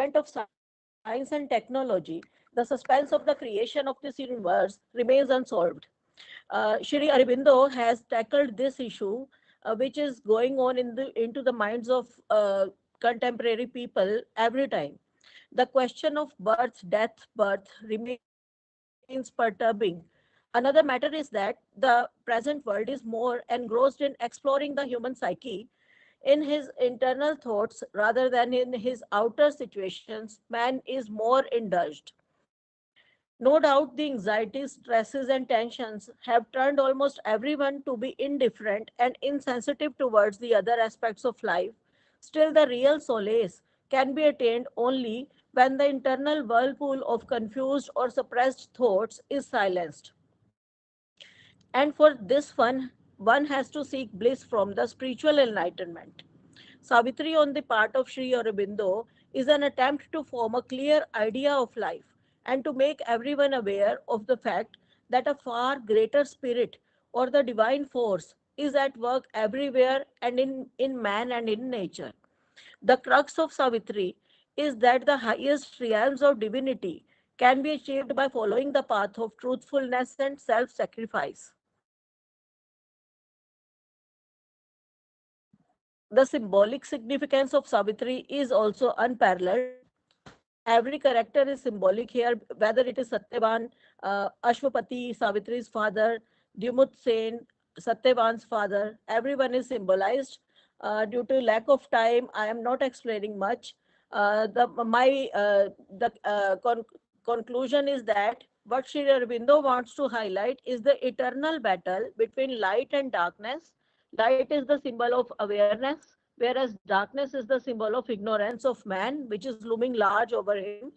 advent of science and technology, the suspense of the creation of this universe remains unsolved. Shri Aurobindo has tackled this issue, which is going on into the minds of contemporary people every time. The question of birth remains perturbing. Another matter is that the present world is more engrossed in exploring the human psyche in his internal thoughts rather than in his outer situations. Man is more indulged. No doubt the anxieties, stresses, and tensions have turned almost everyone to be indifferent and insensitive towards the other aspects of life. Still, the real solace can be attained only when the internal whirlpool of confused or suppressed thoughts is silenced. And for this one has to seek bliss from the spiritual enlightenment. Savitri, on the part of Sri Aurobindo, is an attempt to form a clear idea of life and to make everyone aware of the fact that a far greater spirit or the divine force is at work everywhere and in man and in nature. The crux of Savitri is that the highest realms of divinity can be achieved by following the path of truthfulness and self sacrifice. The symbolic significance of Savitri is also unparalleled. Every character is symbolic here, whether it is Satyavan, Ashwapati, Savitri's father, Dumut Sen, Satyavan's father. Everyone is symbolized. Due to lack of time, I am not explaining much. The conclusion is that what Sri Aurobindo wants to highlight is the eternal battle between light and darkness. Light is the symbol of awareness, whereas darkness is the symbol of ignorance of man, which is looming large over him.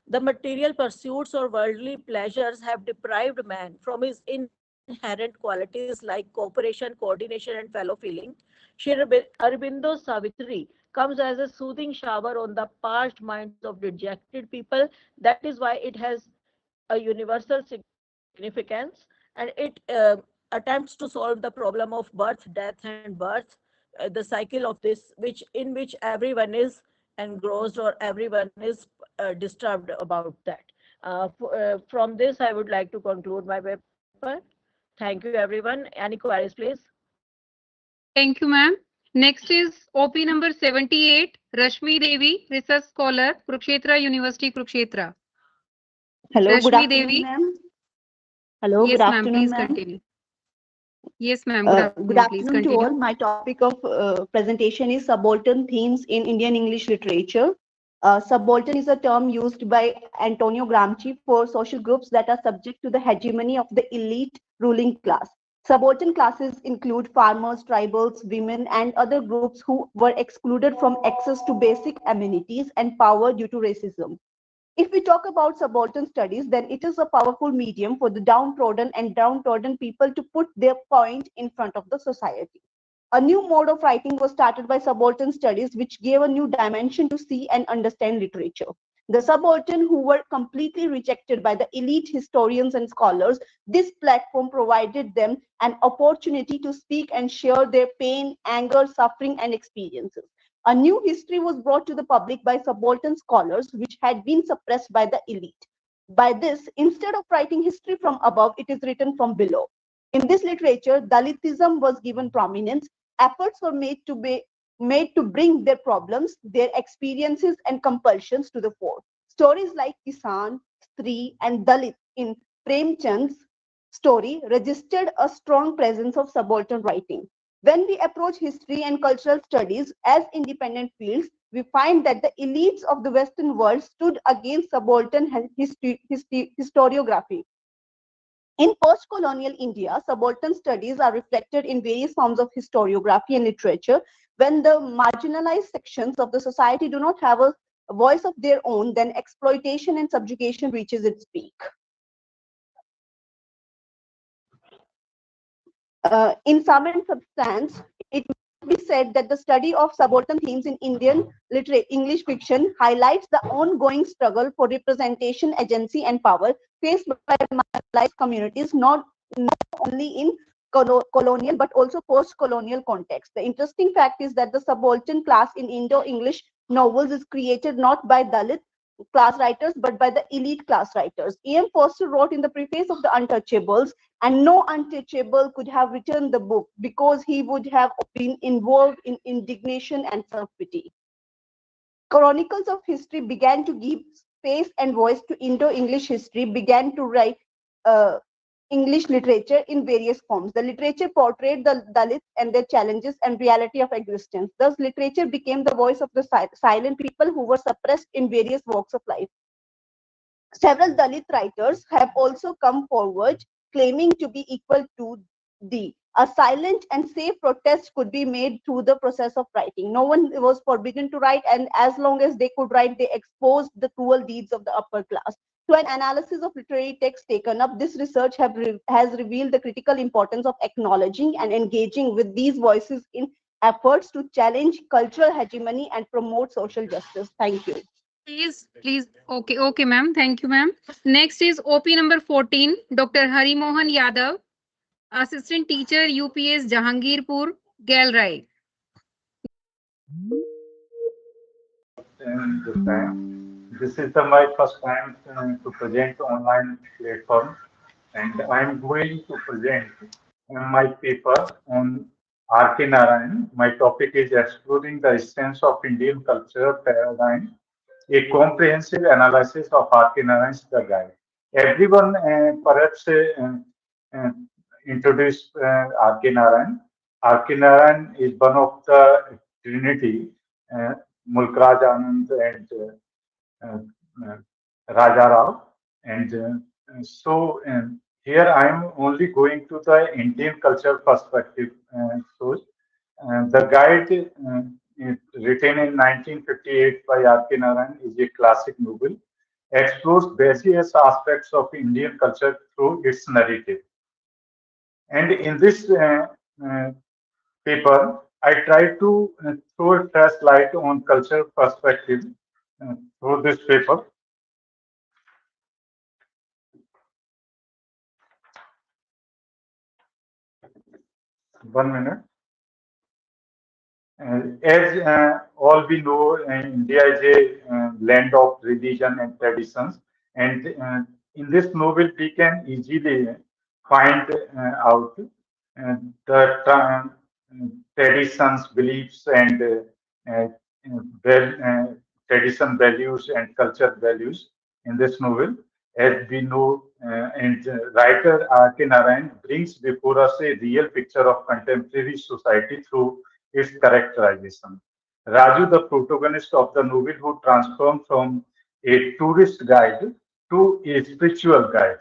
The material pursuits or worldly pleasures have deprived man from his inherent qualities like cooperation, coordination, and fellow feeling. Sri Aurobindo's Savitri comes as a soothing shower on the parched minds of dejected people. That is why it has a universal significance, and it attempts to solve the problem of birth, death, and birth, the cycle of this, which in which everyone is engrossed or everyone is disturbed about that. From this, I would like to conclude my paper. Thank you, everyone. Any queries, please? Thank you, ma'am. Next is OP number 78, Rashmi Devi, research scholar, Kurukshetra University, Kurukshetra. Hello, good Rashmi afternoon, Devi. ma'am. Hello, good Yes, ma'am. afternoon, Please ma'am. continue. Yes, ma'am. Good Good afternoon. Please afternoon to all. continue. My topic of presentation is subaltern themes in Indian English literature. Subaltern is a term used by Antonio Gramsci for social groups that are subject to the hegemony of the elite ruling class. Subaltern classes include farmers, tribals, women, and other groups who were excluded from access to basic amenities and power due to racism. If we talk about subaltern studies, then it is a powerful medium for the downtrodden people to put their point in front of the society. A new mode of writing was started by subaltern studies, which gave a new dimension to see and understand literature. The subaltern who were completely rejected by the elite historians and scholars, this platform provided them an opportunity to speak and share their pain, anger, suffering, and experiences. A new history was brought to the public by subaltern scholars, which had been suppressed by the elite. By this, instead of writing history from above, it is written from below. In this literature, Dalitism was given prominence. Efforts were made to bring their problems, their experiences, and compulsions to the fore. Stories like Kisan, Stree, and Dalit in Premchand's story registered a strong presence of subaltern writing. When we approach history and cultural studies as independent fields, we find that the elites of the Western world stood against subaltern historiography. In post-colonial India, subaltern studies are reflected in various forms of historiography and literature. When the marginalized sections of the society do not have a voice of their own, then exploitation and subjugation reaches its peak. In sum and substance, it must be said that the study of subaltern themes in Indian English fiction highlights the ongoing struggle for representation, agency, and power faced by marginalized communities, not only in colonial but also post-colonial context. The interesting fact is that the subaltern class in Indo-English novels is created not by Dalit class writers, but by the elite class writers. E.M. Forster wrote in the preface of The Untouchables, and no untouchable could have written the book because he would have been involved in indignation and self-pity. Chronicles of History began to give space and voice to Indo-English history, began to write English literature in various forms. The literature portrayed the Dalits and their challenges and reality of existence. Thus, literature became the voice of the silent people who were suppressed in various walks of life. Several Dalit writers have also come forward claiming to be equal to the. A silent and safe protest could be made through the process of writing. No one was forbidden to write, and as long as they could write, they exposed the cruel deeds of the upper class. Through an analysis of literary texts taken up, this research has revealed the critical importance of acknowledging and engaging with these voices in efforts to challenge cultural hegemony and promote social justice. Thank you. Please. Okay, ma'am. Thank you, ma'am. Next is OP number 14, Dr. Hari Mohan Yadav, Assistant Teacher, UPS Jahangirpur, Galrai. And this time, this is my first time to present online platform, and I'm going to present my paper on R.K. Narayan. My topic is exploring the essence of Indian culture paradigm, a comprehensive analysis of R.K. Narayan's The Guide. Everyone perhaps uh, introduced R.K. Narayan. R.K. Narayan is one of the Trinity, Mulk Raj Anand and Raja Rao. And here I am only going to the Indian culture perspective. The guide written in 1958 by R.K. Narayan is a classic novel, explores various aspects of Indian culture through its narrative. And in this paper, I try to throw a fresh light on culture perspective through this paper. One minute. As all we know, India is a land of religion and traditions, and in this novel we can easily find out the traditions, beliefs, and tradition values and culture values in this novel. As we know, and writer R.K. Narayan brings before us a real picture of contemporary society through its characterization. Raju, the protagonist of the novel, who transformed from a tourist guide to a spiritual guide.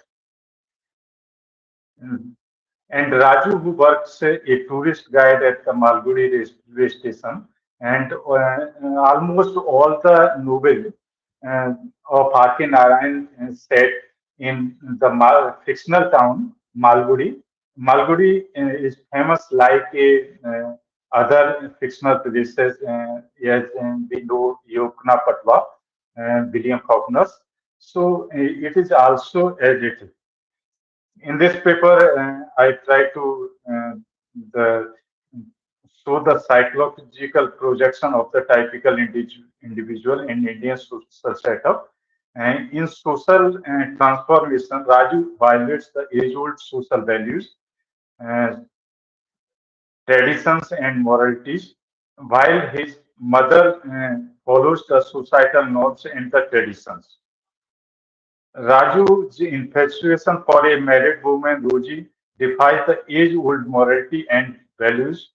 And Raju, who works a tourist guide at the Malgudi railway station, and almost all the novel of R.K. Narayan is set in the fictional town Malgudi. Malgudi is famous like a other fictional places, as we know Yokna Patwa, William Faulkner's. So it is also as it is. In this paper, I try to the, show the psychological projection of the typical individual in Indian social setup. And in social transformation, Raju violates the age-old social values, uh, traditions, and moralities, while his mother follows the societal norms and the traditions. Raju's infatuation for a married woman, Roji, defies the age-old morality and values.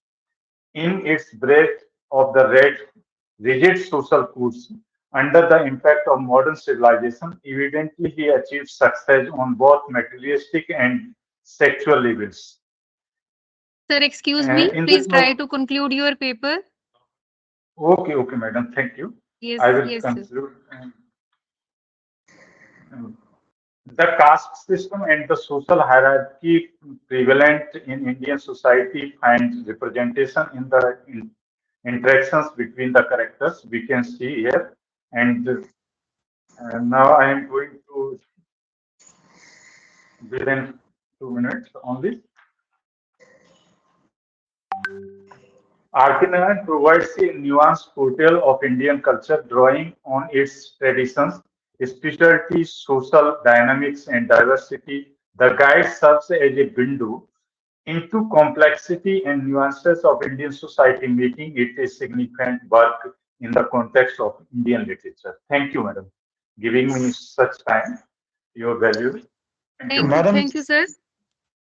In its breadth of the rigid social codes, under the impact of modern civilization, evidently he achieves success on both materialistic and sexual levels. Sir, excuse me. In Please this try note, to conclude your paper. okay, madam, thank you. Yes, I will yes, sir. conclude. Um, The caste system and the social hierarchy prevalent in Indian society finds representation in the interactions between the characters. We can see here, and now I am going to within 2 minutes only. Arkinarayan provides a nuanced portrayal of Indian culture, drawing on its traditions, spirituality, social dynamics, and diversity. The guide serves as a window into complexity and nuances of Indian society, making it a significant work in the context of Indian literature. Thank you, madam, giving me such time, your value. Thank you, madam. Madam, Thank you, sir.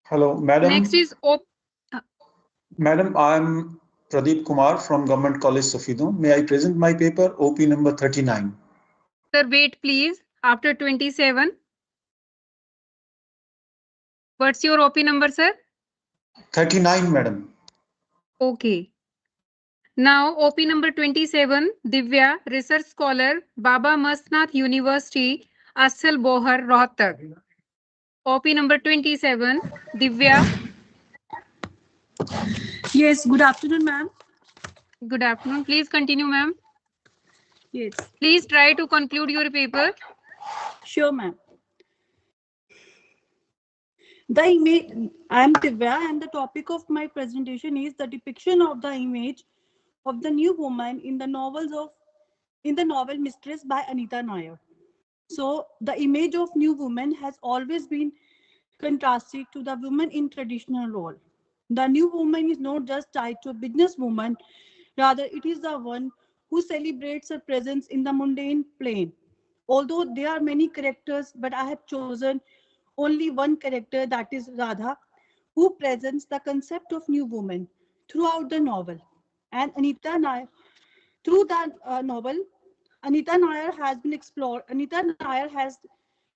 hello, Next is Madam, I'm Pradeep Kumar from Government College Safido. May I present my paper, OP number 39? sir, wait please. After 27. What's your OP number, sir? 39, madam. Okay. Now, OP number 27, Divya, research scholar, Baba Masnath University, Asal Bohar, Rohtak. OP number 27, Divya. Yes, good afternoon, ma'am. Good afternoon. Please continue, ma'am. Yes, Please try to conclude your paper. sure, ma'am. The image, I am Divya, and the topic of my presentation is the depiction of the image of the new woman in the novel Mistress by Anita Nair. So, the image of new woman has always been contrasted to the woman in traditional role. The new woman is not just tied to a businesswoman, rather it is the one who celebrates her presence in the mundane plane. Although there are many characters, but I have chosen only one character, that is Radha, who presents the concept of new woman throughout the novel. And Anita Nair, through that novel, Anita Nair has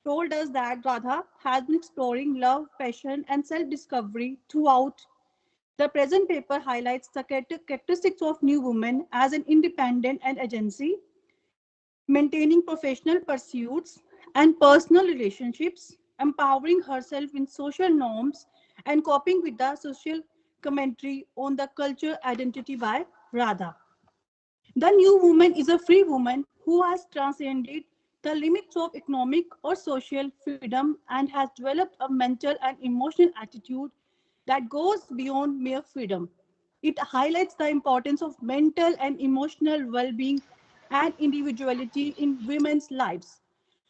told us that Radha has been exploring love, passion, and self-discovery throughout. The present paper highlights the characteristics of new woman as an independent and agency, maintaining professional pursuits and personal relationships, empowering herself in social norms, and coping with the social commentary on the culture identity by Radha. The new woman is a free woman who has transcended the limits of economic or social freedom and has developed a mental and emotional attitude that goes beyond mere freedom. It highlights the importance of mental and emotional well being and individuality in women's lives.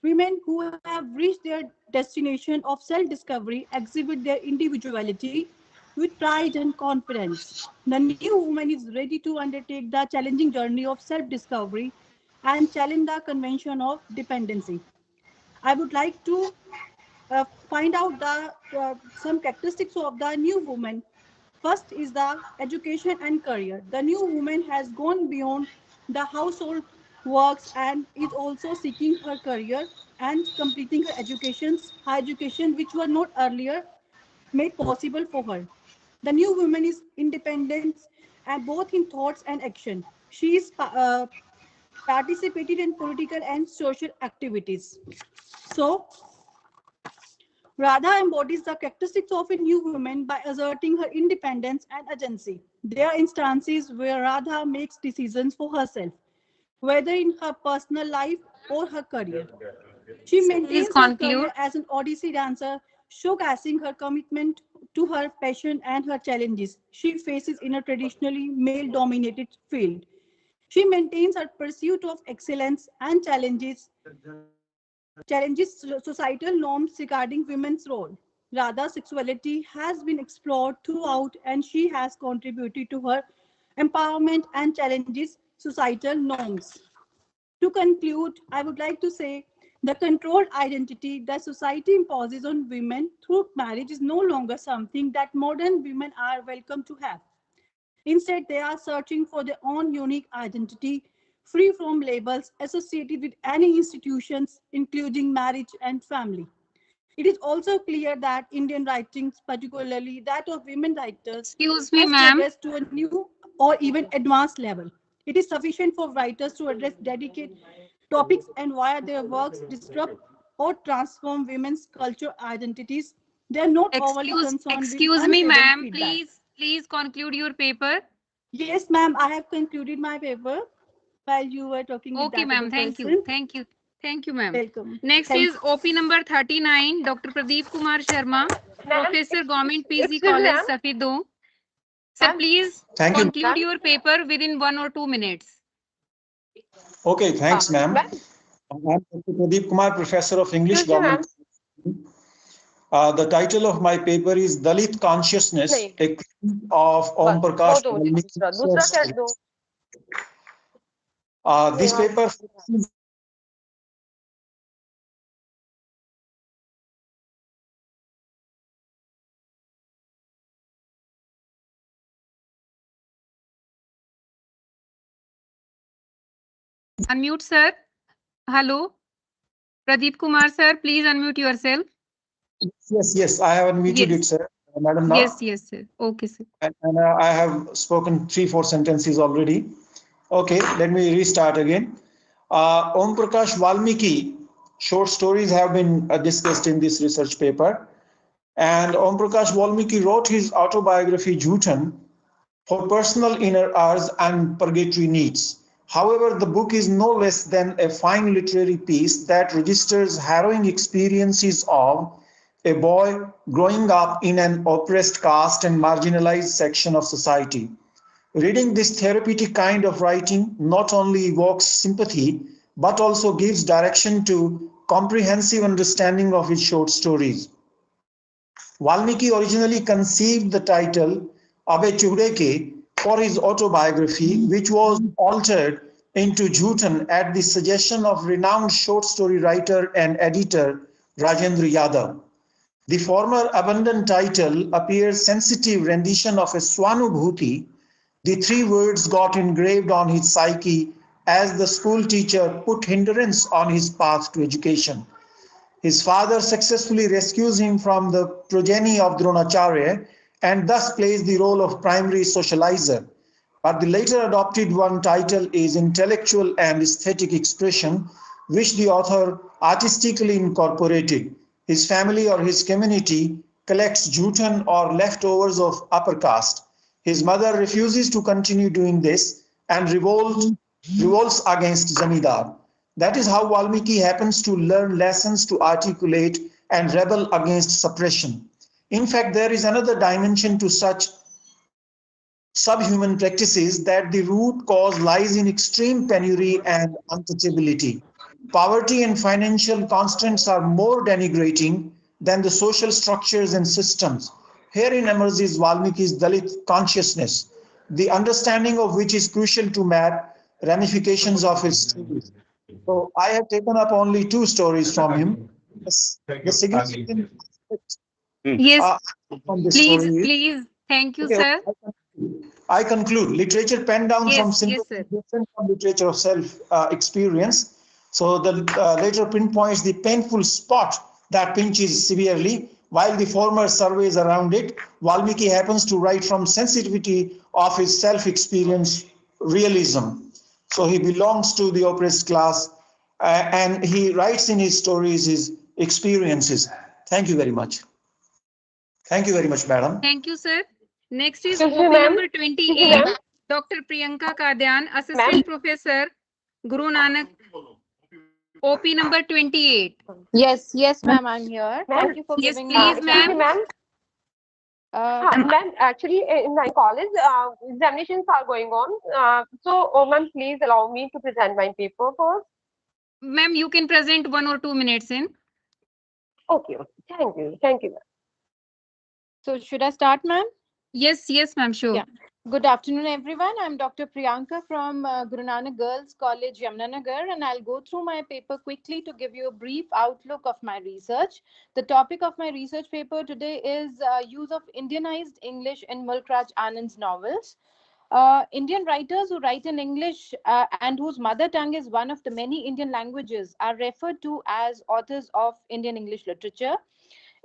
Women who have reached their destination of self discovery exhibit their individuality with pride and confidence. The new woman is ready to undertake the challenging journey of self discovery and challenge the convention of dependency. I would like to find out the some characteristics of the new woman. First is the education and career. The new woman has gone beyond the household works and is also seeking her career and completing her education, which were not earlier made possible for her. The new woman is independent and both in thoughts and action. She is participated in political and social activities. So, Radha embodies the characteristics of a new woman by asserting her independence and agency. There are instances where Radha makes decisions for herself, whether in her personal life or her career. She Please maintains her conclude. career as an Odyssey dancer, showcasing her commitment to her passion and her challenges she faces in a traditionally male-dominated field. She maintains her pursuit of excellence and challenges societal norms regarding women's role. Radha's sexuality has been explored throughout and she has contributed to her empowerment and challenges societal norms. To conclude, I would like to say the controlled identity that society imposes on women through marriage is no longer something that modern women are welcome to have. Instead, they are searching for their own unique identity, free from labels associated with any institutions, including marriage and family. It is also clear that Indian writings, particularly that of women writers, Excuse me, has ma'am. progressed to a new or even advanced level. It is sufficient for writers to address dedicated topics and via their works disrupt or transform women's cultural identities. They are not overly concerned with Excuse me, unfavorable ma'am. feedback. Please conclude your paper. Yes, ma'am, I have concluded my paper while you were talking with Okay, that ma'am. other Thank you. person. Thank you. Thank you, ma'am. Welcome. Next is OP number 39, Dr. Pradeep Kumar Sharma, Professor, Government PG College, Safido. Sir, please Thank you. conclude your paper within 1 or 2 minutes. Okay, thanks, ma'am. I'm Dr. Pradeep Kumar, Professor of English, Government. The title of my paper is Dalit Consciousness, a critique of Om Prakash Valmiki's short stories. This paper focuses Unmute, sir. Hello. Pradeep Kumar, sir, please unmute yourself. Yes, I have unmuted Yes. it, sir. Madam, now. Yes, sir. Okay, sir. And I have spoken 3-4 sentences already. Okay, let me restart again. Om Prakash Valmiki short stories have been discussed in this research paper. And Om Prakash Valmiki wrote his autobiography Jhutan for personal inner urge and purgatory needs. However, the book is no less than a fine literary piece that registers harrowing experiences of a boy growing up in an oppressed caste and marginalized section of society. Reading this therapeutic kind of writing not only evokes sympathy, but also gives direction to comprehensive understanding of his short stories. Valmiki originally conceived the title Abhe Chudeke for his autobiography, which was altered into Jhutan at the suggestion of renowned short story writer and editor Rajendra Yadav. The former abundant title appears sensitive rendition of a Swanubhuti. The 3 words got engraved on his psyche as the school teacher put hindrance on his path to education. His father successfully rescues him from the progeny of Dronacharya and thus plays the role of primary socializer. But the later adopted one title is intellectual and aesthetic expression, which the author artistically incorporated. His family or his community collects jhutan or leftovers of upper caste. His mother refuses to continue doing this and revolts against Zamidar. That is how Valmiki happens to learn lessons to articulate and rebel against suppression. In fact, there is another dimension to such subhuman practices, that the root cause lies in extreme penury and untouchability. Poverty and financial constraints are more denigrating than the social structures and systems. Herein emerges Valmiki's Dalit consciousness, the understanding of which is crucial to map ramifications of his stories. So I have taken up only 2 stories from him. The significant aspect Yes, from this story is, please. Thank you, okay, sir. I conclude. Literature penned down from Yes, simple sir. different from literature of self experience. So the later pinpoints the painful spot that pinches severely, while the former surveys around it. Valmiki happens to write from sensitivity of his self experience realism. So he belongs to the oppressed class, and he writes in his stories his experiences. Thank you very much. Thank you very much, madam. Thank you, sir. Next is Excuse me, OP ma'am. number 28, Dr. Priyanka Kadyan, Assistant Professor, Guru Nanak. OP number 28. Yes, ma'am, I'm here. Ma'am, Thank you for yes, giving please, me. ma'am. Ma'am, ma'am, actually, in my college, examinations are going on. Ma'am, please allow me to present my paper first. Ma'am, you can present 1 or 2 minutes in. Okay. Thank you, ma'am. So should I start, ma'am? Yes, ma'am, sure. Yeah. Good afternoon, everyone. I'm Dr. Priyanka from Guru Nanak Girls College, Yamunanagar, and I'll go through my paper quickly to give you a brief outlook of my research. The topic of my research paper today is use of Indianized English in Mulk Raj Anand's novels. Indian writers who write in English and whose mother tongue is one of the many Indian languages are referred to as authors of Indian English literature.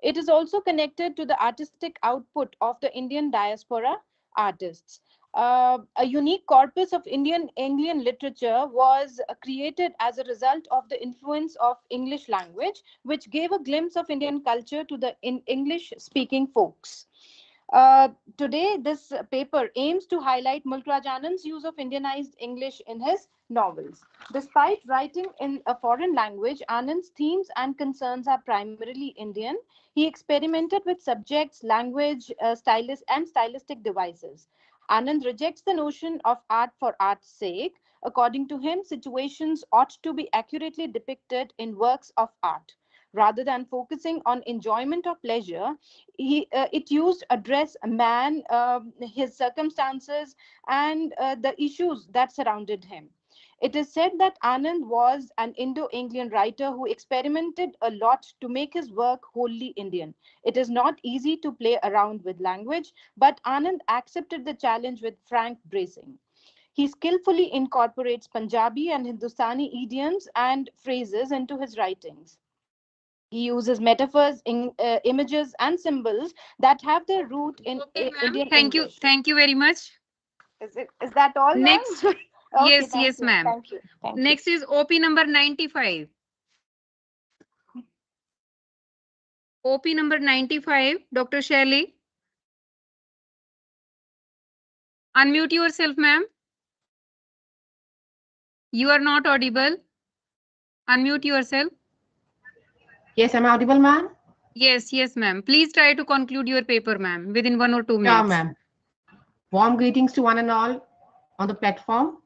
It is also connected to the artistic output of the Indian diaspora artists. A unique corpus of Indian Anglian literature was created as a result of the influence of English language, which gave a glimpse of Indian culture to the English-speaking folks. Today, this paper aims to highlight Mulk Raj Anand's use of Indianized English in his novels. Despite writing in a foreign language, Anand's themes and concerns are primarily Indian. He experimented with subjects, language, and stylistic devices. Anand rejects the notion of art for art's sake. According to him, situations ought to be accurately depicted in works of art. Rather than focusing on enjoyment or pleasure, it used address a man, his circumstances, and the issues that surrounded him. It is said that Anand was an Indo-Anglian writer who experimented a lot to make his work wholly Indian. It is not easy to play around with language, but Anand accepted the challenge with frank bracing. He skillfully incorporates Punjabi and Hindustani idioms and phrases into his writings. He uses metaphors, images, and symbols that have their root in Okay, ma'am. Indian Thank you. English. Thank you very much. Is that all, ma'am? Next. Okay, Yes, thank yes, you, ma'am. Thank you. Thank you. Next is OP number 95. OP number 95, Dr. Shelley. Unmute yourself, ma'am. You are not audible. Unmute yourself. Yes, am I audible, ma'am? Yes, yes, ma'am. Please try to conclude your paper, ma'am, within 1 or 2 minutes. Yeah, ma'am. Warm greetings to one and all on the platform.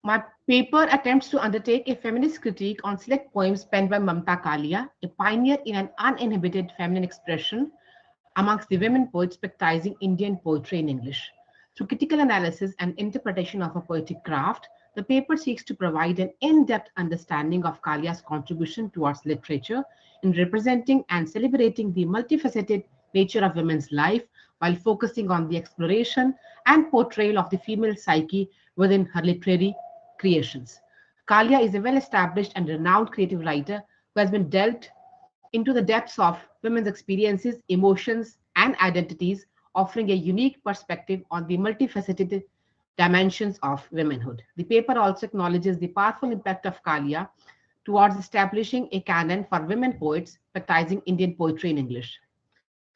My paper attempts to undertake a feminist critique on select poems penned by Mamta Kalia, a pioneer in an uninhibited feminine expression amongst the women poets practicing Indian poetry in English. Through critical analysis and interpretation of a poetic craft, the paper seeks to provide an in-depth understanding of Kalia's contribution towards literature in representing and celebrating the multifaceted nature of women's life while focusing on the exploration and portrayal of the female psyche within her literary creations. Kalia is a well-established and renowned creative writer who has been delved into the depths of women's experiences, emotions, and identities, offering a unique perspective on the multifaceted dimensions of womanhood. The paper also acknowledges the powerful impact of Kalia towards establishing a canon for women poets practicing Indian poetry in English.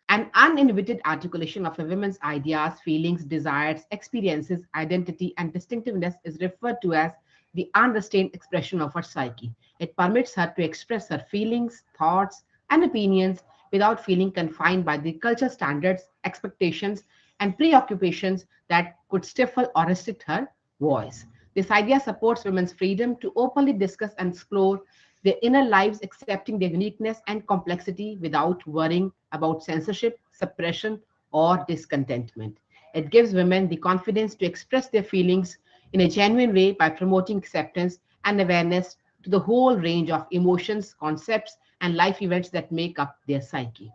An uninhibited articulation of a woman's ideas, feelings, desires, experiences, identity, and distinctiveness is referred to as the unrestrained expression of her psyche. It permits her to express her feelings, thoughts, and opinions without feeling confined by the cultural standards, expectations, and preoccupations that could stifle or restrict her voice. This idea supports women's freedom to openly discuss and explore their inner lives, accepting their uniqueness and complexity without worrying about censorship, suppression, or discontentment. It gives women the confidence to express their feelings in a genuine way by promoting acceptance and awareness to the whole range of emotions, concepts, and life events that make up their psyche.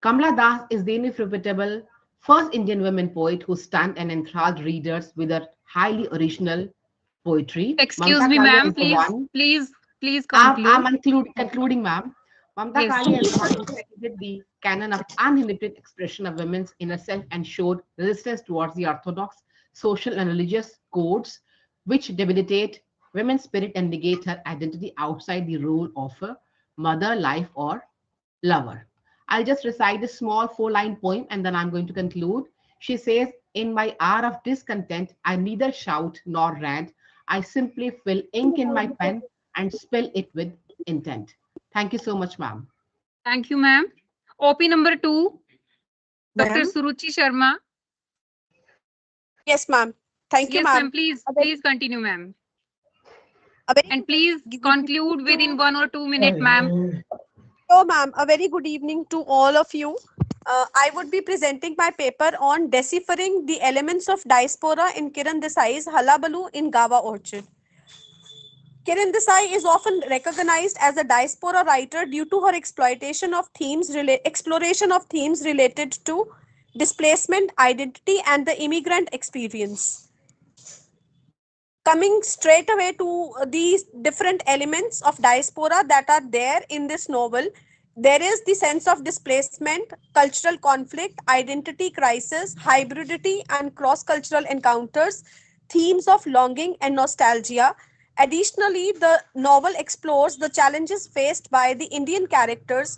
Kamala Das is the irrefutable first Indian woman poet who stunned and enthralled readers with her highly original poetry. Excuse Mamta me, Kalia ma'am. is the Please conclude. I'm concluding, ma'am. Mamta Yes. Kalia is the one who created the canon of uninhibited expression of women's inner self and showed resistance towards the orthodox social and religious codes which debilitate women's spirit and negate her identity outside the role of a mother, life, or lover. I'll just recite a small 4-line poem and then I'm going to conclude. She says, "In my hour of discontent, I neither shout nor rant. I simply fill ink in my pen and spill it with intent." Thank you so much, ma'am. Thank you, ma'am. OP number 2, Dr. Ma'am? Suruchi Sharma. Yes, ma'am. Thank you, Yes, ma'am. ma'am. Please continue, ma'am. A very And please good conclude within 1 or 2 minutes, ma'am. So, ma'am, a very good evening to all of you. I would be presenting my paper on deciphering the elements of diaspora in Kiran Desai's Halabalu in Gawa Orchard. Kiran Desai is often recognized as a diaspora writer due to her exploration of themes related to displacement, identity, and the immigrant experience. Coming straight away to these different elements of diaspora that are there in this novel, there is the sense of displacement, cultural conflict, identity crisis, hybridity, and cross-cultural encounters, themes of longing and nostalgia. Additionally, the novel explores the challenges faced by the Indian characters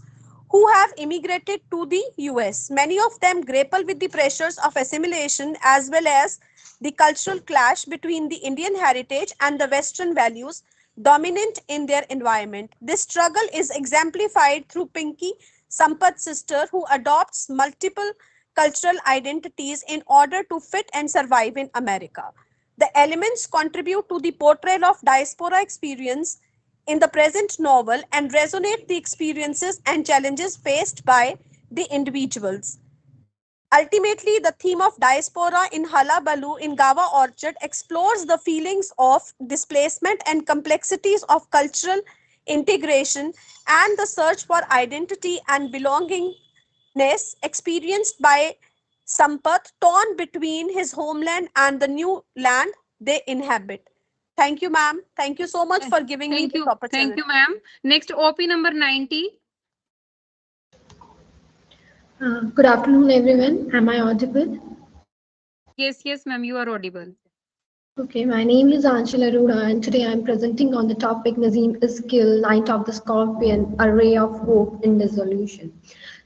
who have immigrated to the US. Many of them grapple with the pressures of assimilation as well as the cultural clash between the Indian heritage and the Western values dominant in their environment. This struggle is exemplified through Pinky, Sampath's sister, who adopts multiple cultural identities in order to fit and survive in America. The elements contribute to the portrayal of diaspora experience in the present novel and resonate the experiences and challenges faced by the individuals. Ultimately, the theme of diaspora in Halabalu in Gawa Orchard explores the feelings of displacement and complexities of cultural integration and the search for identity and belongingness experienced by Sampath, torn between his homeland and the new land they inhabit. Thank you, ma'am. Thank you so much for giving me Thank this you. opportunity. Thank you, ma'am. Next, OP number 90. Good afternoon, everyone. Am I audible? Yes, yes, ma'am, you are audible. Okay, my name is Anshul Arora, and today I'm presenting on the topic Nazim Iskil, Knight of the Scorpion, A Ray of Hope in Dissolution.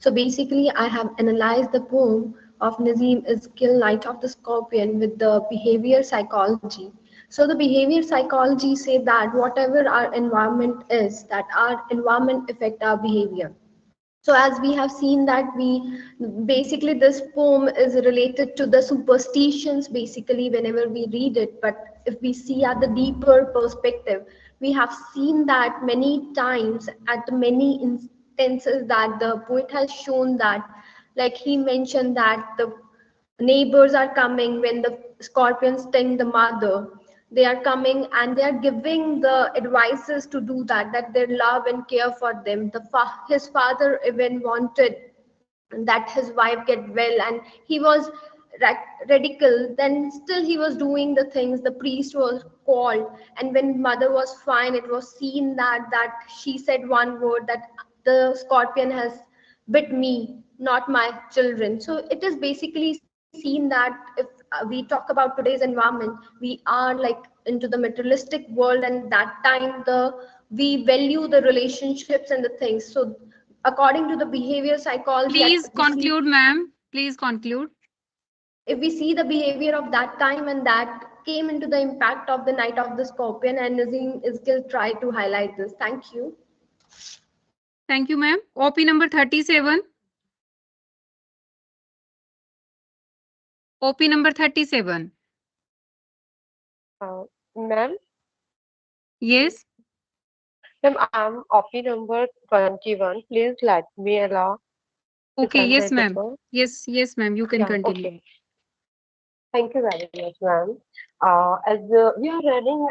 So basically, I have analyzed the poem of Nazim Iskil, Knight of the Scorpion, with the behavior psychology. So the behavior psychology say that whatever our environment is, that our environment affect our behavior. So as we have seen that basically this poem is related to the superstitions basically whenever we read it. But if we see at the deeper perspective, we have seen that many times at many instances that the poet has shown that, like he mentioned that the neighbors are coming when the scorpions sting the mother. They are coming and they are giving the advices to do that they love and care for them. His father even wanted that his wife get well, and he was radical. Then still he was doing the things. The priest was called, and when mother was fine, it was seen that she said one word, that the scorpion has bit me, not my children. So it is basically seen that if we talk about today's environment, we are like into the materialistic world, and that time we value the relationships and the things. So according to the behavior psychology, Please conclude, ma'am. Please conclude. If we see the behavior of that time, and that came into the impact of the Knight of the Scorpion, and Nazim Iskil tried to highlight this. Thank you. Thank you, ma'am. OP number 37. OP number 37. Ma'am? Yes. Ma'am, I'm OP number 21. Please let me allow. Okay, yes, ma'am. Yes, yes, ma'am. You can continue. Okay. Thank you very much, ma'am. As we are running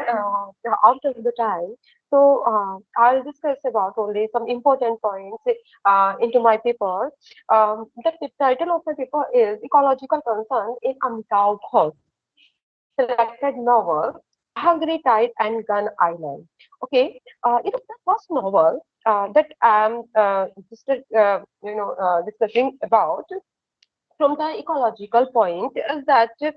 out of the time, so I'll discuss about only some important points into my paper. The title of my paper is Ecological Concern in Amitabh Ghosh. Selected novel, Hungry Tide and Gun Island. Okay, it is the first novel that I'm just discussing about from the ecological point is that it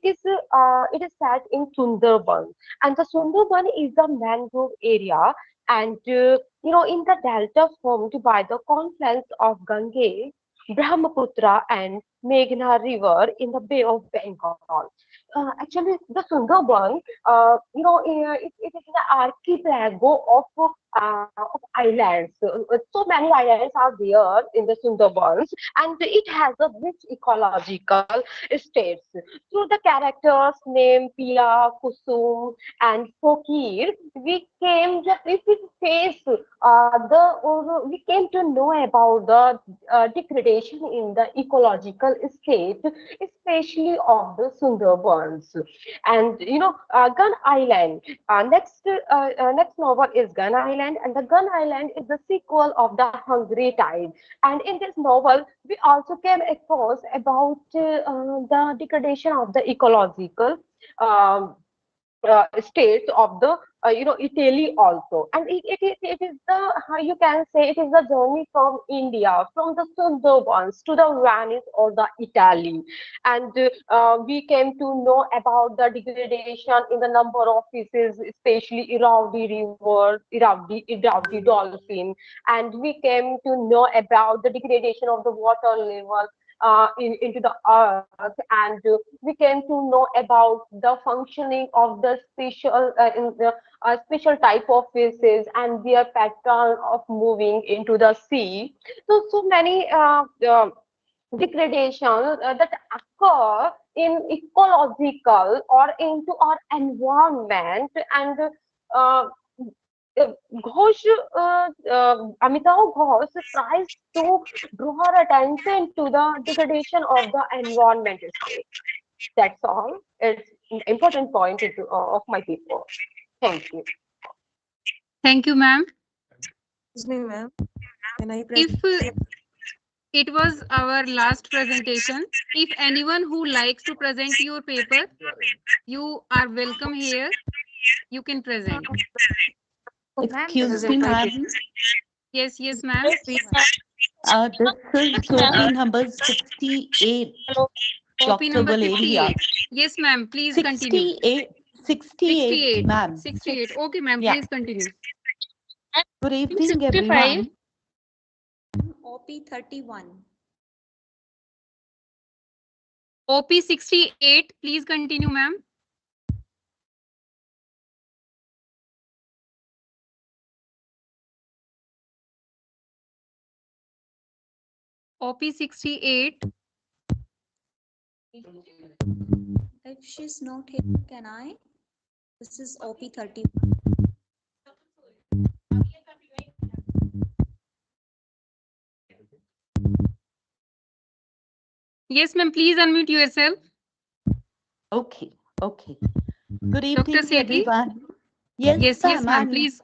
is set in Sundarban, and the Sundarban is the mangrove area, and in the delta formed by the confluence of Ganges, Brahmaputra, and Meghna River in the Bay of Bengal. Actually, the Sundarban, it is an archipelago of islands. So many islands are there in the Sundarbans, and it has a rich ecological states. Through the characters named Pia, Kusum, and Fokir, we came we came to know about the degradation in the ecological state, especially of the Sundarbans. And Gun Island. Next novel is Gun Island, and the Gun Island is the sequel of the Hungry Tide. And in this novel, we also came across about the degradation of the ecological states of the Italy also. And it is the, how you can say, it is the journey from India, from the Sundarbans to the Venice or the Italy. And we came to know about the degradation in the number of fishes, especially Irrawaddy River, Irrawaddy Dolphin. And we came to know about the degradation of the water level into the earth, and we came to know about the functioning of the special type of fishes and their pattern of moving into the sea. So many degradation that occur in ecological or into our environment. And uh, Ghosh, Amitav Ghosh tries to draw our attention to the degradation of the environment state. That's all. It's an important point of my paper. Thank you. Thank you, ma'am. Excuse me, ma'am. Can I If present? it was our last presentation, if anyone who likes to present your paper, you are welcome here. You can present. Excuse me, ma'am. Yes, yes, ma'am. This is OP number 68, OP Dr. number Valeria. 58. Yes, ma'am. Please continue. 68, ma'am. 68. Okay, ma'am. Yeah. Please continue. Good evening, everyone. OP 31. OP 68. Please continue, ma'am. OP 68. If she's not here, can I? This is OP 31. Yes, ma'am. Please unmute yourself. Okay. Good evening, Dr. Sethi? everyone. Yes, ma'am. ma'am. Please.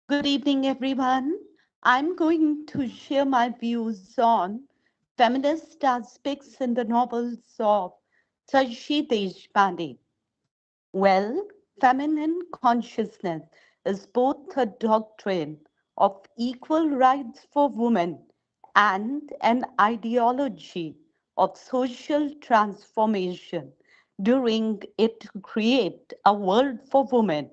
Good evening, everyone. I'm going to share my views on feminist aspects in the novels of Sashi Deshpande. Well, feminine consciousness is both a doctrine of equal rights for women and an ideology of social transformation during it to create a world for women.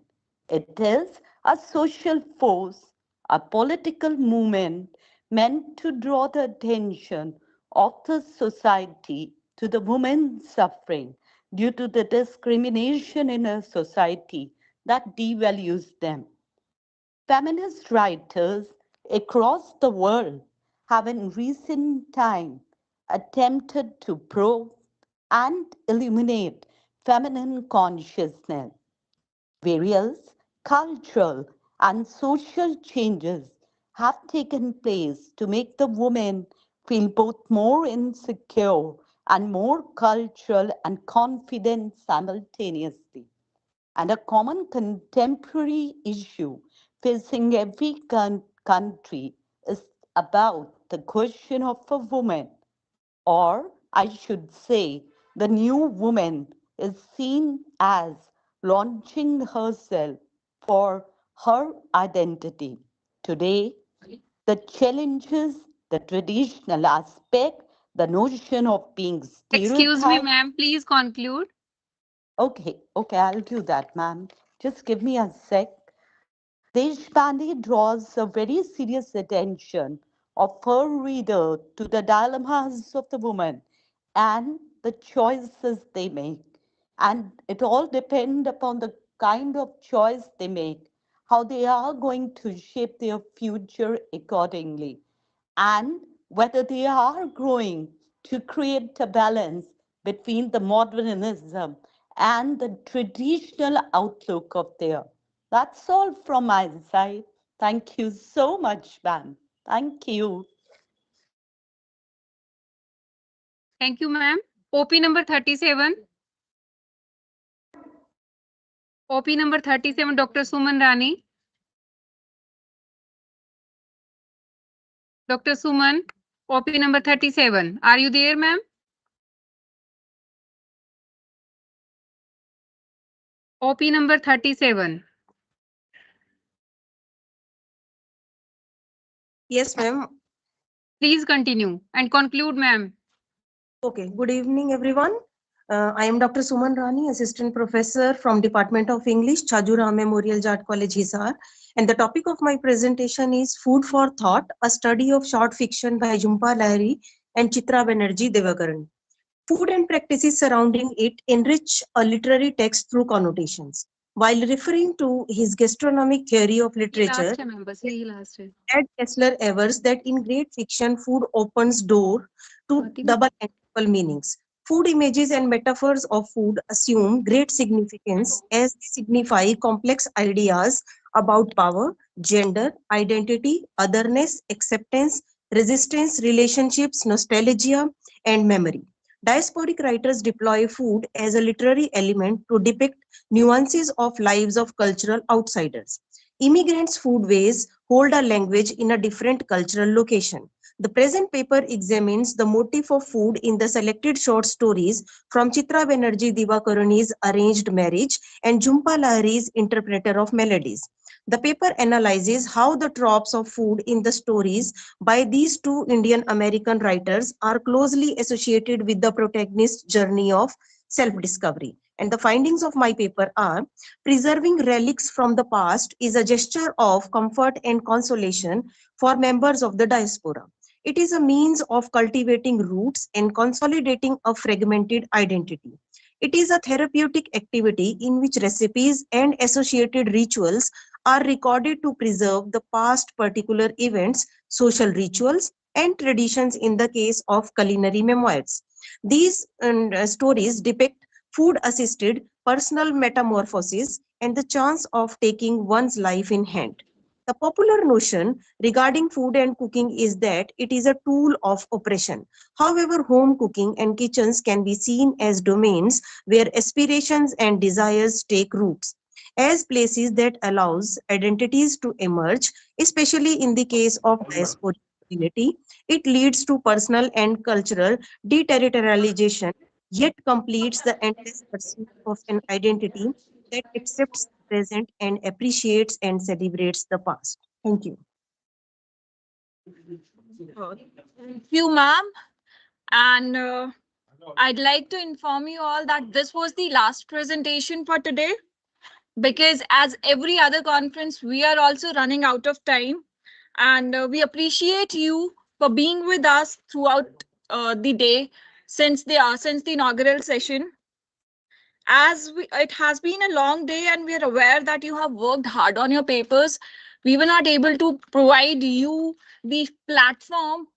It is a social force, a political movement meant to draw the attention of the society to the women suffering due to the discrimination in a society that devalues them. Feminist writers across the world have in recent time attempted to probe and illuminate feminine consciousness. Various cultural and social changes have taken place to make the woman feel both more insecure and more cultural and confident simultaneously. And a common contemporary issue facing every country is about the question of a woman, or I should say, the new woman is seen as launching herself for her identity. Today, the challenges, the traditional aspect, the notion of being Excuse me, stereotyped. ma'am. Please conclude. Okay, I'll do that, ma'am. Just give me a sec. Deshpande draws a very serious attention of her reader to the dilemmas of the woman and the choices they make. And it all depends upon the kind of choice they make, how they are going to shape their future accordingly, and whether they are growing to create a balance between the modernism and the traditional outlook of their. That's all from my side. Thank you so much, ma'am. Thank you. Thank you, ma'am. OP number 37. OP number 37, Dr. Suman Rani. Dr. Suman, OP number 37. Are you there, ma'am? OP number 37. Yes, ma'am. Please continue and conclude, ma'am. Okay. Good evening, everyone. I am Dr. Suman Rani, Assistant Professor from Department of English, Chajura Memorial Jat College, Hisar. And the topic of my presentation is Food for Thought, a study of short fiction by Jhumpa Lahiri and Chitra Banerjee Devakaran. Food and practices surrounding it enrich a literary text through connotations. While referring to his gastronomic theory of literature, Ed Kessler avers that in great fiction, food opens door to double and triple meanings. Food images and metaphors of food assume great significance as they signify complex ideas about power, gender, identity, otherness, acceptance, resistance, relationships, nostalgia, and memory. Diasporic writers deploy food as a literary element to depict nuances of lives of cultural outsiders. Immigrants' foodways hold a language in a different cultural location. The present paper examines the motif of food in the selected short stories from Chitra Banerjee Divakaruni's Arranged Marriage and Jhumpa Lahiri's Interpreter of Melodies. The paper analyzes how the tropes of food in the stories by these two Indian American writers are closely associated with the protagonist's journey of self-discovery. And the findings of my paper are: preserving relics from the past is a gesture of comfort and consolation for members of the diaspora. It is a means of cultivating roots and consolidating a fragmented identity. It is a therapeutic activity in which recipes and associated rituals are recorded to preserve the past particular events, social rituals, and traditions in the case of culinary memoirs. These stories depict food-assisted personal metamorphosis and the chance of taking one's life in hand. The popular notion regarding food and cooking is that it is a tool of oppression. However, home cooking and kitchens can be seen as domains where aspirations and desires take roots, as places that allows identities to emerge, especially in the case of diasporic mobility. It leads to personal and cultural deterritorialization, yet completes the endless pursuit of an identity that accepts the present and appreciates and celebrates the past. Thank you. Thank you, ma'am. And I'd like to inform you all that this was the last presentation for today, because as every other conference, we are also running out of time. And we appreciate you for being with us throughout the day since the inaugural session. It has been a long day and we are aware that you have worked hard on your papers, we were not able to provide you the platform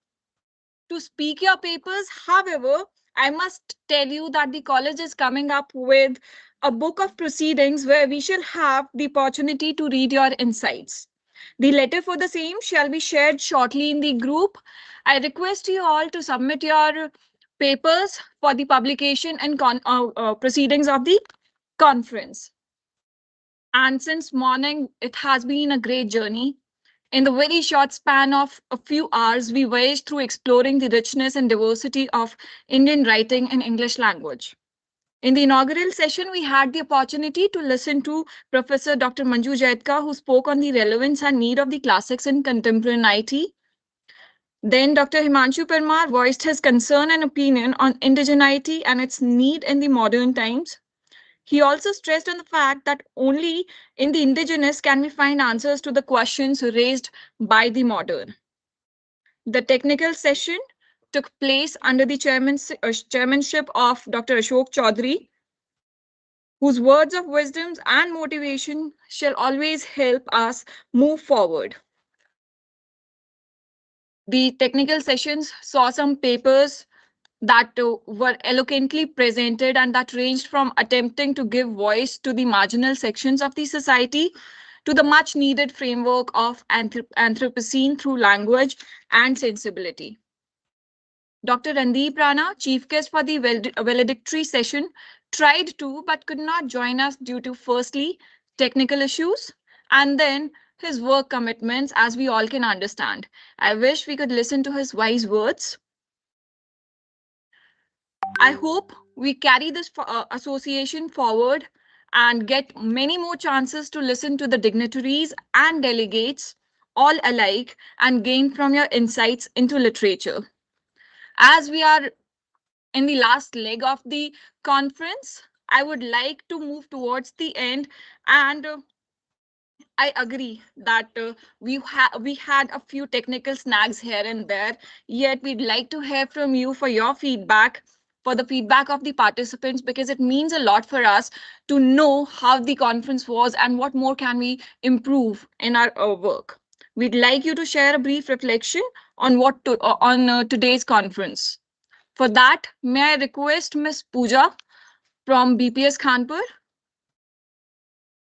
to speak your papers. However, I must tell you that the college is coming up with a book of proceedings where we shall have the opportunity to read your insights. The letter for the same shall be shared shortly in the group. I request you all to submit your papers for the publication and proceedings of the conference. And since morning, it has been a great journey. In the very short span of a few hours, we voyaged through exploring the richness and diversity of Indian writing in English language. In the inaugural session, we had the opportunity to listen to Professor Dr. Manju Jaitka, who spoke on the relevance and need of the classics in contemporaneity. Then Dr. Himanshu Parmar voiced his concern and opinion on indigeneity and its need in the modern times. He also stressed on the fact that only in the indigenous can we find answers to the questions raised by the modern. The technical session took place under the chairmanship of Dr. Ashok Chaudhary, whose words of wisdom and motivation shall always help us move forward. The technical sessions saw some papers that were eloquently presented and that ranged from attempting to give voice to the marginal sections of the society to the much needed framework of Anthropocene through language and sensibility. Dr. Randeep Rana, chief guest for the valedictory session, tried to but could not join us due to firstly technical issues and then his work commitments, as we all can understand. I wish we could listen to his wise words. I hope we carry this association forward and get many more chances to listen to the dignitaries and delegates all alike and gain from your insights into literature. As we are in the last leg of the conference, I would like to move towards the end, and I agree that we had a few technical snags here and there. Yet we'd like to hear from you for your feedback, for the feedback of the participants, because it means a lot for us to know how the conference was and what more can we improve in our work. We'd like you to share a brief reflection on today's conference. For that, may I request Miss Pooja from BPS Kanpur?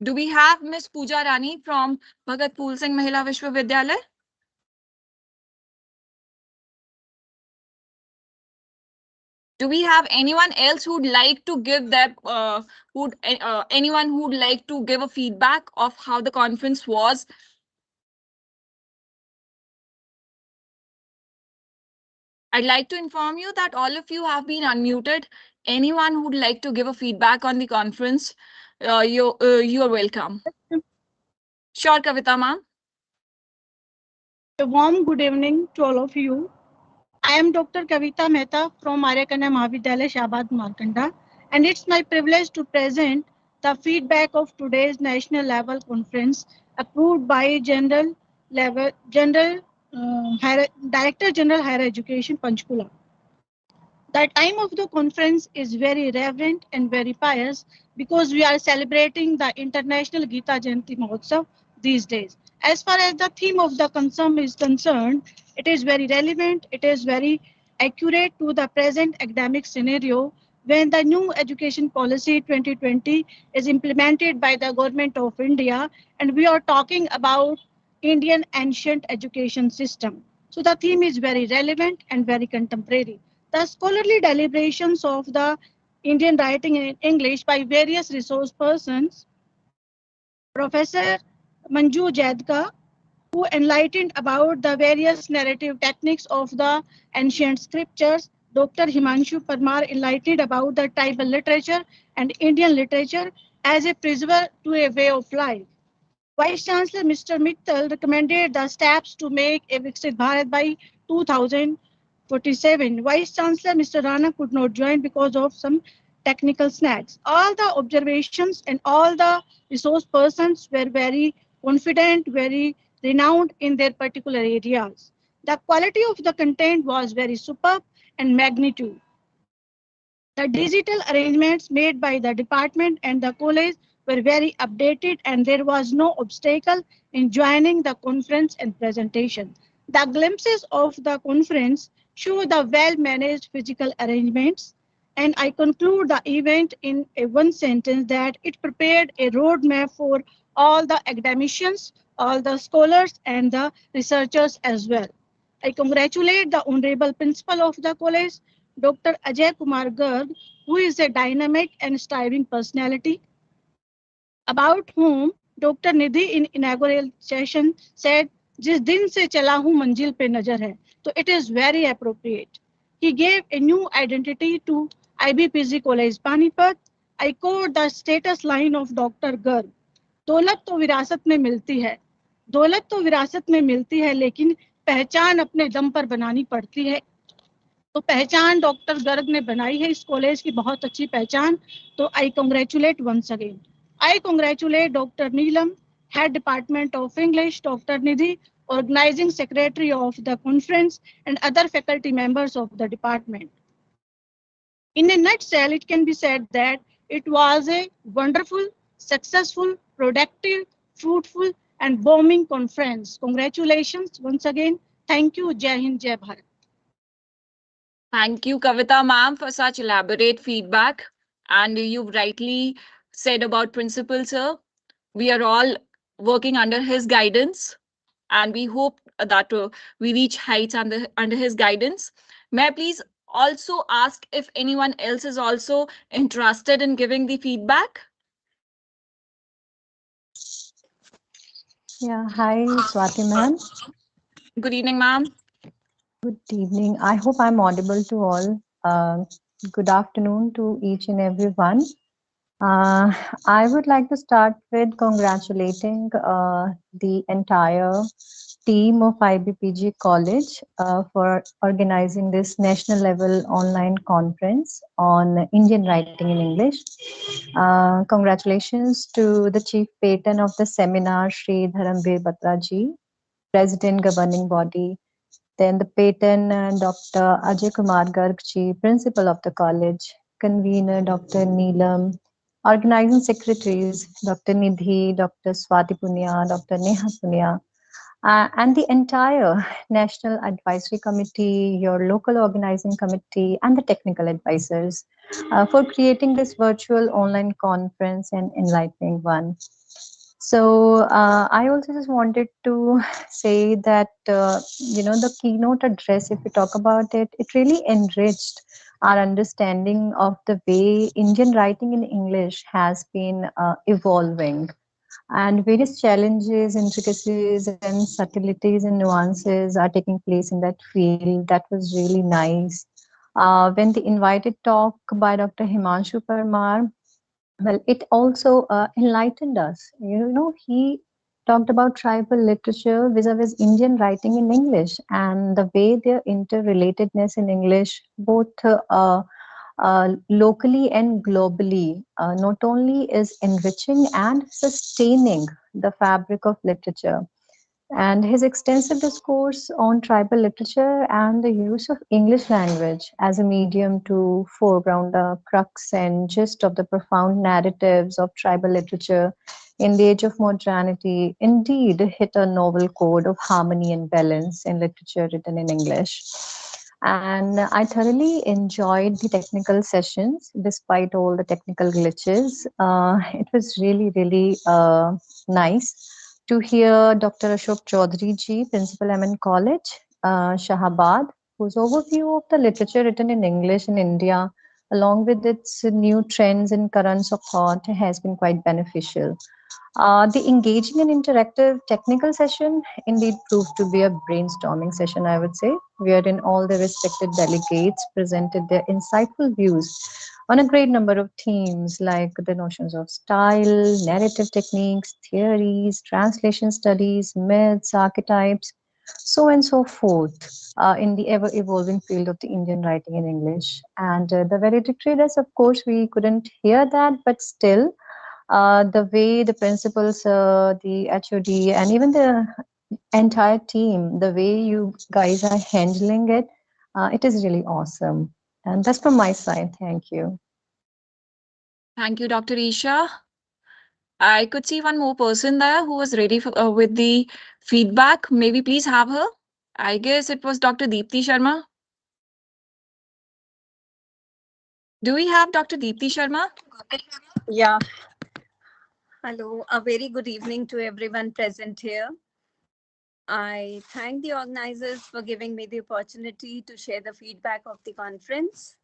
Do we have Miss Pooja Rani from Bhagat Phool Singh Mahila Vishwavidyalaya? Do we have anyone else who'd like to give their anyone who'd like to give a feedback of how the conference was? I'd like to inform you that all of you have been unmuted. Anyone who'd like to give a feedback on the conference, you are welcome. Sure, Kavita ma'am. A warm good evening to all of you. I am Dr. Kavita Mehta from Arya Kanya Mahavidyalaya, Shabad, Markanda, and it's my privilege to present the feedback of today's national level conference approved by Director General Higher Education, Panchkula. The time of the conference is very reverent and very pious because we are celebrating the International Gita Jayanti Mahotsav these days. As far as the theme of the concern is concerned, it is very relevant, it is very accurate to the present academic scenario when the new education policy 2020 is implemented by the government of India, and we are talking about Indian ancient education system. So the theme is very relevant and very contemporary. The scholarly deliberations of the Indian writing in English by various resource persons, Professor Manju Jaidka, who enlightened about the various narrative techniques of the ancient scriptures, Dr. Himanshu Parmar enlightened about the tribal literature and Indian literature as a preserver to a way of life. Vice Chancellor Mr. Mittal recommended the steps to make a Viksit Bharat by 2047. Vice Chancellor Mr. Rana could not join because of some technical snags. All the observations and all the resource persons were very confident, very renowned in their particular areas. The quality of the content was very superb and magnitude. The digital arrangements made by the department and the college were very updated, and there was no obstacle in joining the conference and presentation. The glimpses of the conference show the well-managed physical arrangements, and I conclude the event in a one sentence that it prepared a roadmap for all the academicians, all the scholars, and the researchers as well. I congratulate the Honorable Principal of the college, Dr. Ajay Kumar Garg, who is a dynamic and striving personality, about whom Dr. Nidhi in inaugural session said, "जिस दिन से चला हूँ मंजिल पे नजर है." So it is very appropriate. He gave a new identity to IBPG College Panipat. I quote the status line of Dr. Garg. दौलत तो विरासत में मिलती है, दौलत तो विरासत में मिलती है, लेकिन पहचान अपने दम पर बनानी पड़ती है. तो पहचान डॉक्टर गर्ग ने बनाई है इस कॉलेज की, बहुत अच्छी पहचान. तो I congratulate once again. I congratulate Dr. Neelam, Head Department of English, Dr. Nidhi, Organizing Secretary of the conference, and other faculty members of the department. In a nutshell, it can be said that it was a wonderful, successful, productive, fruitful, and booming conference. Congratulations once again. Thank you. Jai Hind, Jai Bharat. Thank you, Kavita ma'am, for such elaborate feedback. And you've rightly said about Principal Sir. We are all working under his guidance, and we hope that we reach heights under his guidance. May I please also ask if anyone else is also interested in giving the feedback? Yeah, hi, Swati ma'am. Good evening, ma'am. Good evening. I hope I'm audible to all. Good afternoon to each and every one. I would like to start with congratulating the entire team of IBPG College for organizing this national level online conference on Indian writing in English. Congratulations to the chief patron of the seminar, Shri Dharambir Batraji, President Governing Body, then the patron Dr. Ajay Kumar Gargji, Principal of the college, convener Dr. Neelam, organizing secretaries Dr. Nidhi, Dr. Swati Punia, Dr. Neha Punia, and the entire National Advisory Committee, your local organizing committee, and the technical advisors for creating this virtual online conference and enlightening one. So I also just wanted to say that the keynote address, if we talk about it, it really enriched our understanding of the way Indian writing in English has been evolving, and various challenges, intricacies, and subtleties and nuances are taking place in that field. That was really nice. When the invited talk by Dr. Himanshu Parmar, well, it also enlightened us. He talked about tribal literature vis-a-vis Indian writing in English and the way their interrelatedness in English, both locally and globally, not only is enriching and sustaining the fabric of literature. And his extensive discourse on tribal literature and the use of English language as a medium to foreground the crux and gist of the profound narratives of tribal literature in the age of modernity indeed hit a novel chord of harmony and balance in literature written in English. And I thoroughly enjoyed the technical sessions despite all the technical glitches. It was really, really nice to hear Dr. Ashok Chaudhary ji, Principal MN College, Shahabad, whose overview of the literature written in English in India, along with its new trends and currents of thought, has been quite beneficial. The engaging and interactive technical session indeed proved to be a brainstorming session, I would say, wherein all the respected delegates presented their insightful views on a great number of themes like the notions of style, narrative techniques, theories, translation studies, myths, archetypes, so and so forth, in the ever evolving field of the Indian writing in English. And the valedictorians, of course, we couldn't hear that, but still, the way the principals, the HOD, and even the entire team, the way you guys are handling it, it is really awesome. And that's from my side. Thank you. Thank you, Dr. Isha. I could see one more person there who was ready for, with the feedback. Maybe please have her. I guess it was Dr. Deepti Sharma. Do we have Dr. Deepti Sharma? Yeah. Hello, a very good evening to everyone present here. I thank the organizers for giving me the opportunity to share the feedback of the conference.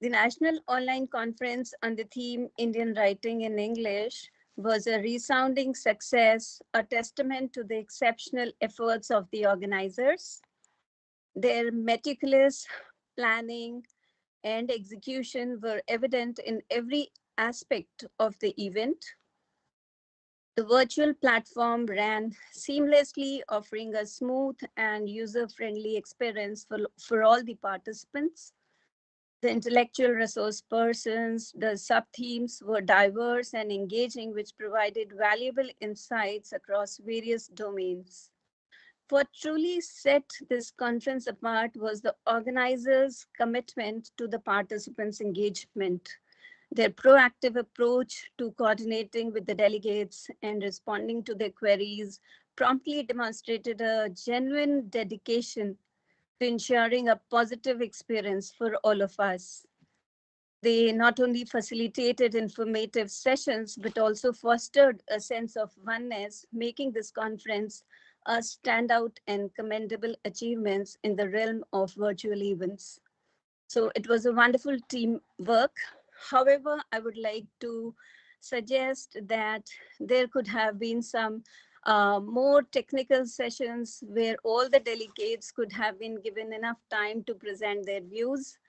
The National Online Conference on the theme Indian Writing in English was a resounding success, a testament to the exceptional efforts of the organizers. Their meticulous planning and execution were evident in every aspect of the event. The virtual platform ran seamlessly, offering a smooth and user-friendly experience for all the participants. The intellectual resource persons, the sub-themes were diverse and engaging, which provided valuable insights across various domains. What truly set this conference apart was the organizers' commitment to the participants' engagement. Their proactive approach to coordinating with the delegates and responding to their queries promptly demonstrated a genuine dedication to ensuring a positive experience for all of us. They not only facilitated informative sessions, but also fostered a sense of oneness, making this conference a standout and commendable achievements in the realm of virtual events. So it was a wonderful teamwork. However, I would like to suggest that there could have been some more technical sessions where all the delegates could have been given enough time to present their views.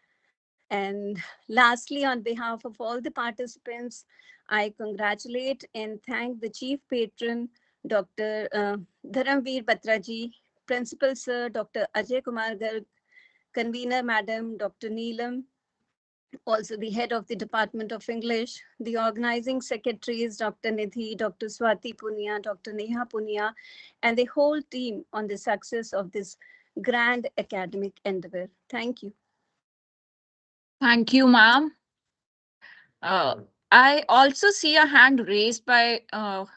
And lastly, on behalf of all the participants, I congratulate and thank the chief patron Dr. Dharamveer Batraji, Principal Sir, Dr. Ajay Kumar Garg, Convener Madam, Dr. Neelam, also the head of the Department of English, the organizing secretaries, Dr. Nidhi, Dr. Swati Punia, Dr. Neha Punia, and the whole team on the success of this grand academic endeavor. Thank you. Thank you, ma'am. I also see a hand raised by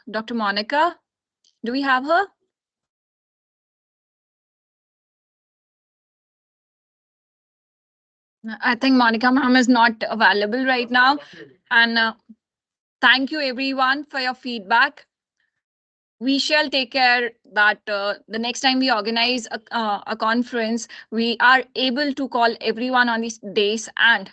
Dr. Monica. Do we have her? I think Monica ma'am is not available right now. And thank you everyone for your feedback. We shall take care that the next time we organize a conference, we are able to call everyone on these days and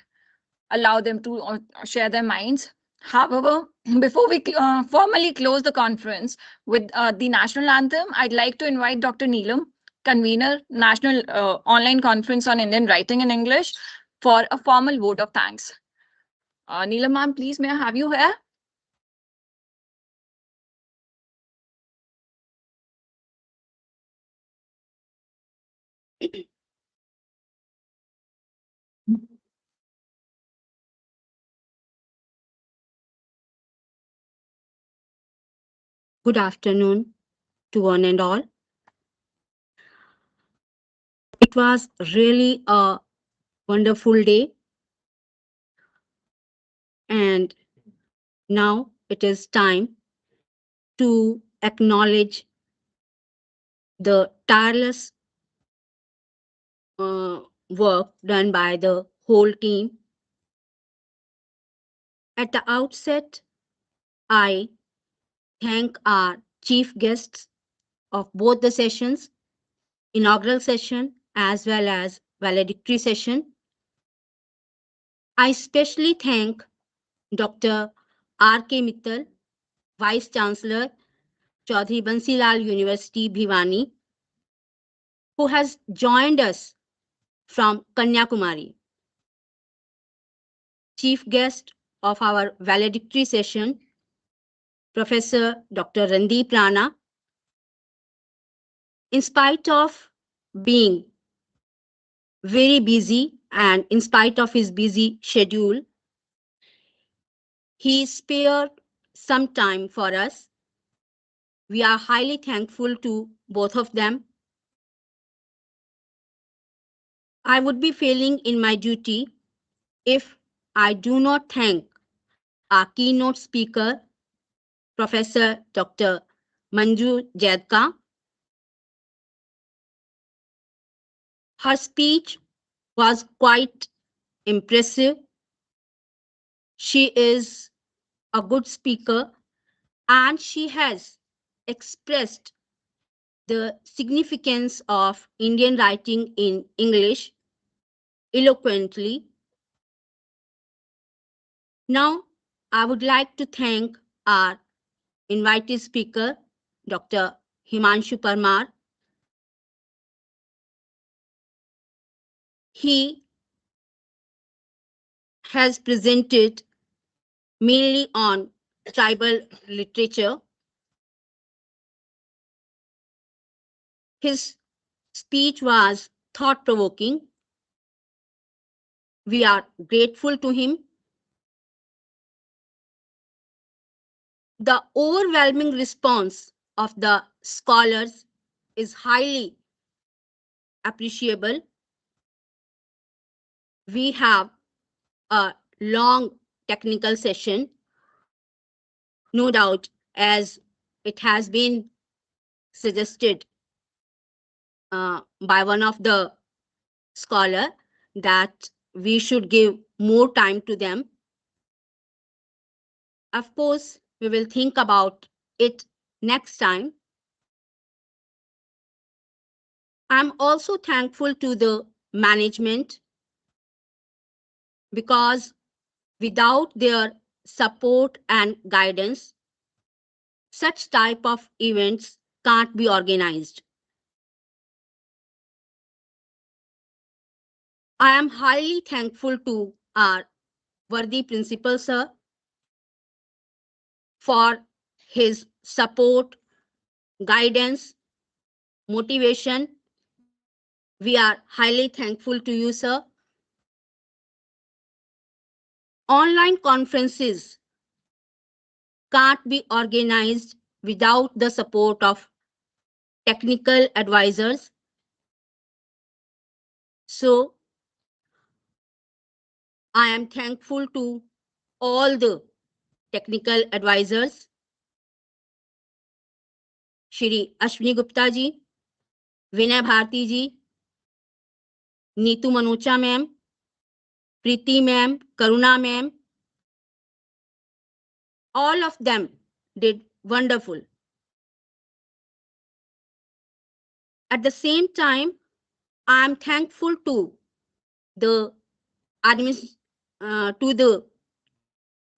allow them to share their minds. However, before we formally close the conference with the national anthem, I'd like to invite Dr. Neelam, convener, National Online Conference on Indian Writing in English, for a formal vote of thanks. Neelam ma'am, please, may I have you here? Good afternoon to one and all. It was really a wonderful day. And now it is time to acknowledge the tireless work done by the whole team. At the outset, I thank our chief guests of both the sessions, inaugural session as well as valedictory session. I especially thank Dr. R.K. Mittal, Vice Chancellor, Chaudhry Bansilal University, Bhiwani, who has joined us from Kanyakumari. Chief guest of our valedictory session, Professor Dr. Randeep Rana. In spite of being very busy and in spite of his busy schedule, he spared some time for us. We are highly thankful to both of them. I would be failing in my duty if I do not thank our keynote speaker, Professor Dr. Manju Jaidka. Her speech was quite impressive. She is a good speaker and she has expressed the significance of Indian writing in English eloquently. Now, I would like to thank our invited speaker, Dr. Himanshu Parmar. He has presented mainly on tribal literature. His speech was thought-provoking. We are grateful to him. The overwhelming response of the scholars is highly appreciable. We have a long technical session, no doubt, as it has been suggested by one of the scholar that we should give more time to them. Of course, we will think about it next time. I'm also thankful to the management because without their support and guidance, such type of events can't be organized. I am highly thankful to our worthy principal sir for his support guidance, motivation. We are highly thankful to you, sir. Online conferences can't be organized without the support of technical advisors. So I am thankful to all the technical advisors, Shri Ashwini Gupta ji, Vinay Bharti ji, Neetu Manocha ma'am, Preeti ma'am, Karuna ma'am. All of them did wonderful. At the same time, I am thankful to the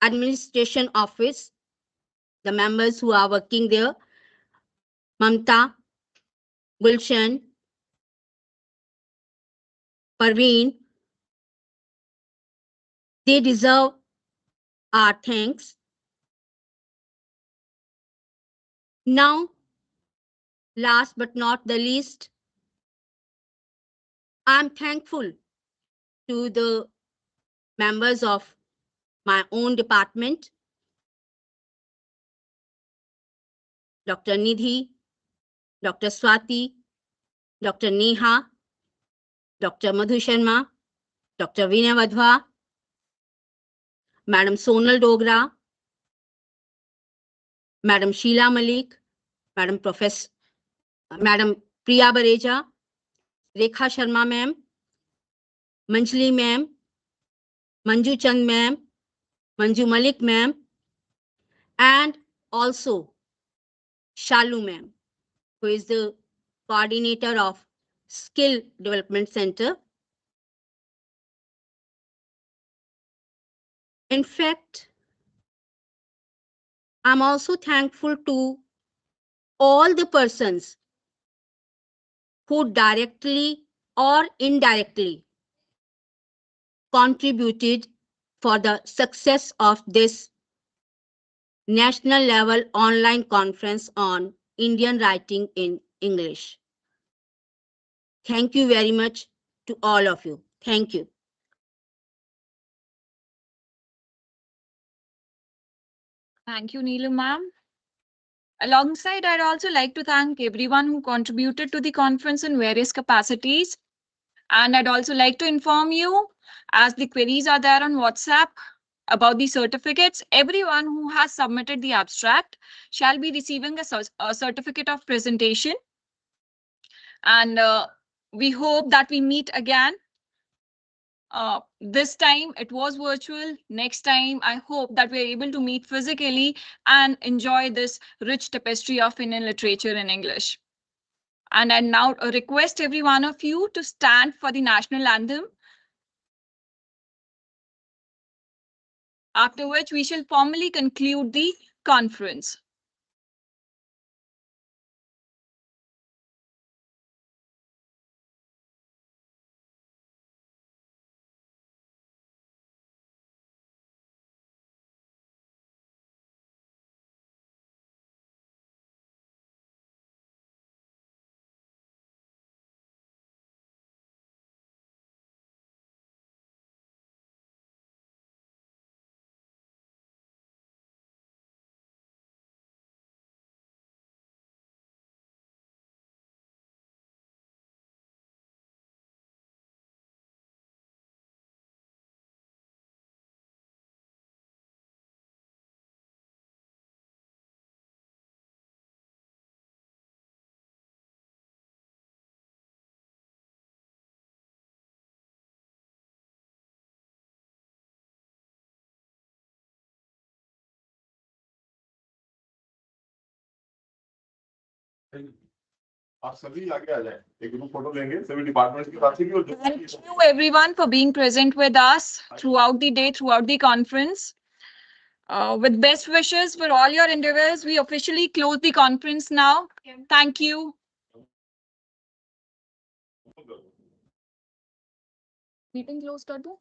administration office, the members who are working there, Mamta, Gulshan, Parveen. They deserve our thanks. Now, last but not the least, I'm thankful to the members of my own department, Dr. Nidhi, Dr. Swati, Dr. Neha, Dr. Madhu Sharma, Dr. Vinay Vadhwa, Madam Sonal Dogra, Madam Sheila Malik, Madam Priya Bareja, Rekha Sharma ma'am, Manjli ma'am, Manju Chand ma'am, Manju Malik ma'am, and also Shalu ma'am, who is the coordinator of Skill Development Center. In fact, I'm also thankful to all the persons who directly or indirectly contributed for the success of this national level online conference on Indian writing in English. Thank you very much to all of you. Thank you. Thank you, Neelam ma'am. Alongside, I'd also like to thank everyone who contributed to the conference in various capacities. And I'd also like to inform you, as the queries are there on WhatsApp about the certificates, everyone who has submitted the abstract shall be receiving a certificate of presentation. And we hope that we meet again. This time it was virtual. Next time, I hope that we're able to meet physically and enjoy this rich tapestry of Indian literature in English. And I now request every one of you to stand for the national anthem, after which we shall formally conclude the conference. आप सभी आगे आ जाएं, एक group photo लेंगे सभी departments के साथ ही और Thank you everyone for being present with us throughout the day, throughout the conference. With best wishes for all your endeavors, we officially close the conference now. Thank you. Meeting closed, Tadu?